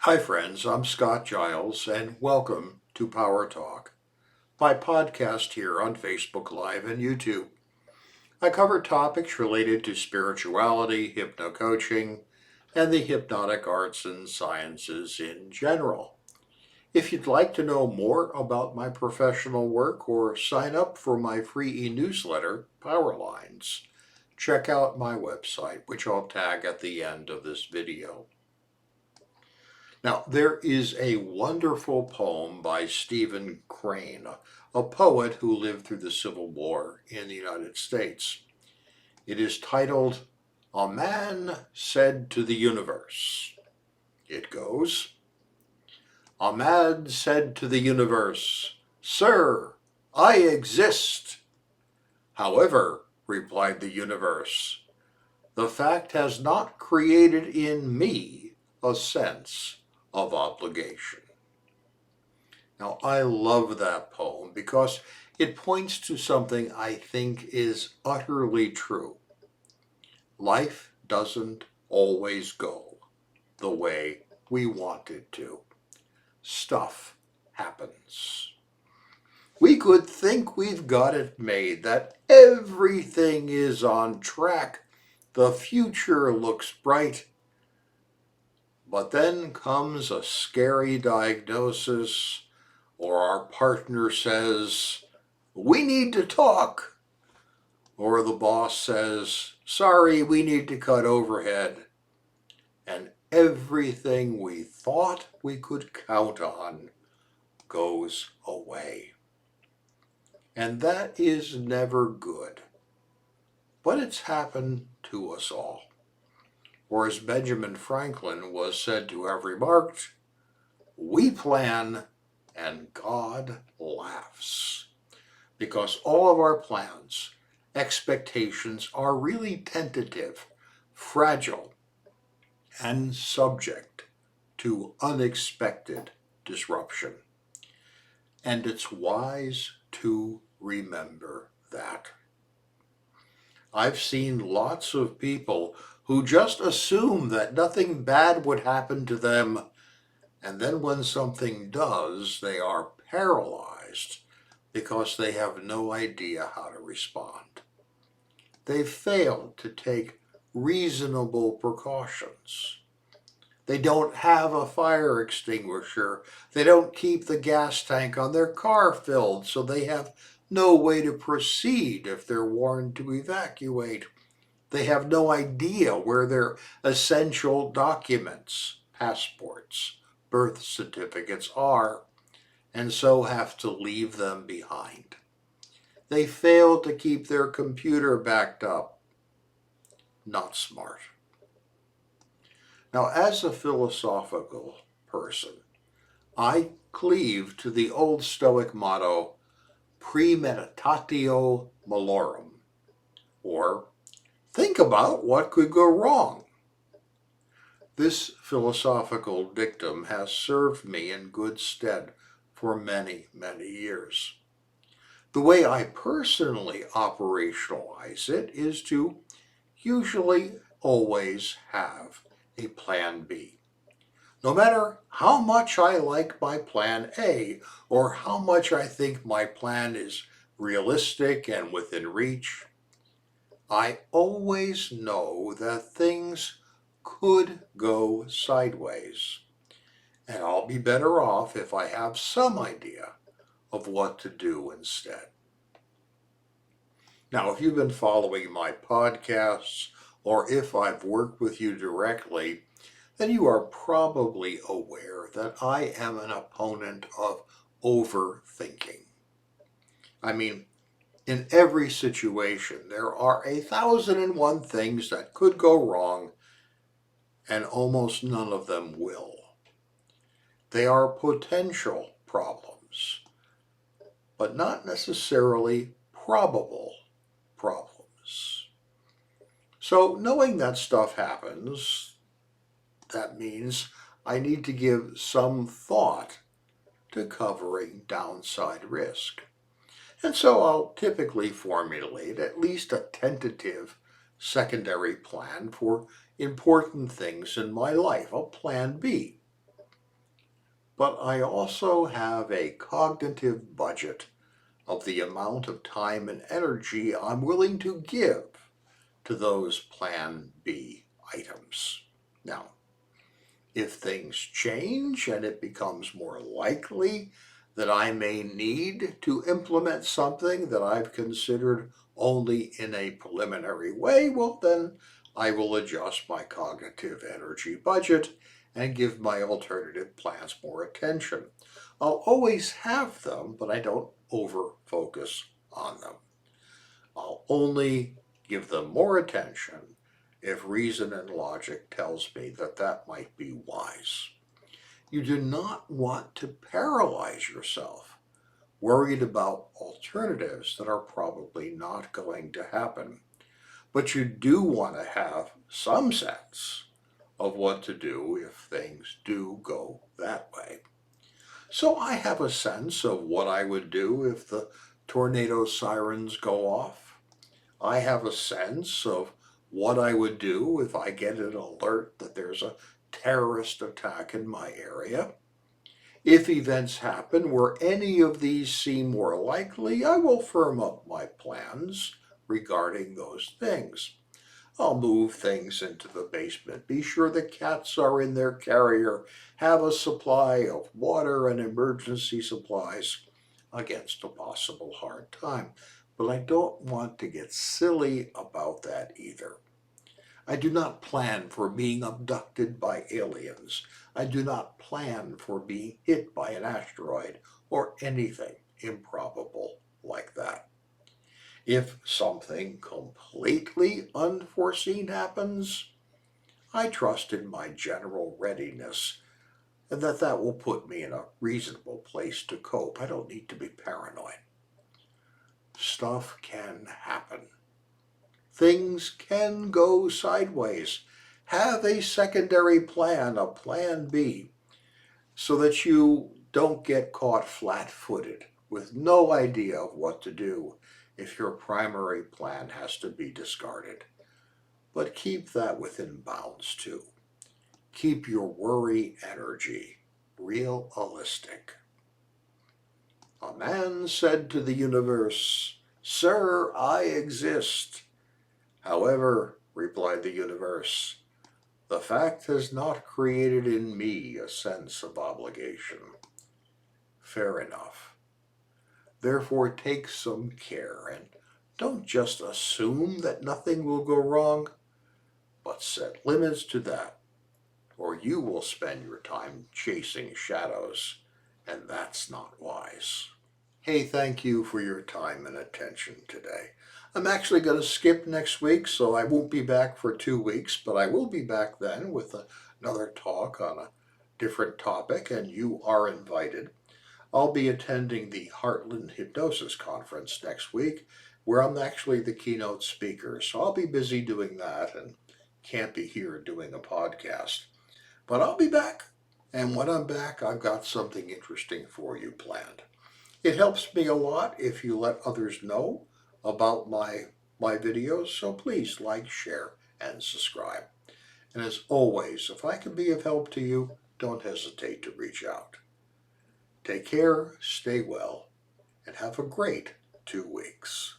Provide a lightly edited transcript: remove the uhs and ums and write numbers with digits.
Hi, friends. I'm Scott Giles, and welcome to Power Talk, my podcast here on Facebook Live and YouTube. I cover topics related to spirituality, hypnocoaching, and the hypnotic arts and sciences in general. If you'd like to know more about my professional work or sign up for my free e-newsletter, Power Lines, check out my website, which I'll tag at the end of this video. Now, there is a wonderful poem by Stephen Crane, a poet who lived through the Civil War in the United States. It is titled, "A Man Said to the Universe." It goes, "A man said to the universe, 'Sir, I exist.' 'However,' replied the universe, 'the fact has not created in me a sense of obligation.'" Now, I love that poem because it points to something I think is utterly true. Life doesn't always go the way we want it to. Stuff happens. We could think we've got it made, that everything is on track, the future looks bright. But then comes a scary diagnosis, or our partner says, "We need to talk," or the boss says, "Sorry, we need to cut overhead," and everything we thought we could count on goes away. And that is never good, but it's happened to us all. Or as Benjamin Franklin was said to have remarked, "We plan and God laughs," because all of our plans, expectations are really tentative, fragile, and subject to unexpected disruption. And it's wise to remember that. I've seen lots of people who just assume that nothing bad would happen to them, and then when something does, they are paralyzed because they have no idea how to respond. They failed to take reasonable precautions. They don't have a fire extinguisher. They don't keep the gas tank on their car filled, so they have no way to proceed if they're warned to evacuate. They have no idea where their essential documents, passports, birth certificates are, and so have to leave them behind. They fail to keep their computer backed up. Not smart. Now, as a philosophical person, I cleave to the old Stoic motto, premeditatio malorum, or think about what could go wrong. This philosophical dictum has served me in good stead for many, many years. The way I personally operationalize it is to usually always have a plan B. No matter how much I like my plan A or how much I think my plan is realistic and within reach, I always know that things could go sideways, and I'll be better off if I have some idea of what to do instead. Now, if you've been following my podcasts, or if I've worked with you directly, then you are probably aware that I am an opponent of overthinking. I mean, in every situation, there are 1,001 things that could go wrong, and almost none of them will. They are potential problems, but not necessarily probable problems. So knowing that stuff happens, that means I need to give some thought to covering downside risk. And so I'll typically formulate at least a tentative secondary plan for important things in my life, a plan B. but I also have a cognitive budget of the amount of time and energy I'm willing to give to those Plan B items. Now, if things change and it becomes more likely that I may need to implement something that I've considered only in a preliminary way, well, then I will adjust my cognitive energy budget and give my alternative plans more attention. I'll always have them, but I don't over focus on them. I'll only give them more attention if reason and logic tells me that that might be wise. You do not want to paralyze yourself, worried about alternatives that are probably not going to happen. But you do want to have some sense of what to do if things do go that way. So I have a sense of what I would do if the tornado sirens go off. I have a sense of what I would do if I get an alert that there's a terrorist attack in my area. If events happen where any of these seem more likely, I will firm up my plans regarding those things. I'll move things into the basement, be sure the cats are in their carrier, have a supply of water and emergency supplies against a possible hard time. But I don't want to get silly about that either. I do not plan for being abducted by aliens. I do not plan for being hit by an asteroid or anything improbable like that. If something completely unforeseen happens, I trust in my general readiness and that will put me in a reasonable place to cope. I don't need to be paranoid. Stuff can happen. Things can go sideways. Have a secondary plan, a plan B, so that you don't get caught flat-footed with no idea of what to do if your primary plan has to be discarded. But keep that within bounds too. Keep your worry energy realistic. A man said to the universe, "Sir, I exist." "However," replied the universe, "the fact has not created in me a sense of obligation." Fair enough. Therefore take some care and don't just assume that nothing will go wrong, but set limits to that, or you will spend your time chasing shadows, and that's not wise. Hey, thank you for your time and attention today. I'm actually going to skip next week, so I won't be back for 2 weeks, but I will be back then with another talk on a different topic, and you are invited. I'll be attending the Heartland Hypnosis Conference next week, where I'm actually the keynote speaker, so I'll be busy doing that and can't be here doing a podcast. But I'll be back, and when I'm back, I've got something interesting for you planned. It helps me a lot if you let others know about my videos, so please like, share, and subscribe. And as always, if I can be of help to you, don't hesitate to reach out. Take care, stay well, and have a great 2 weeks.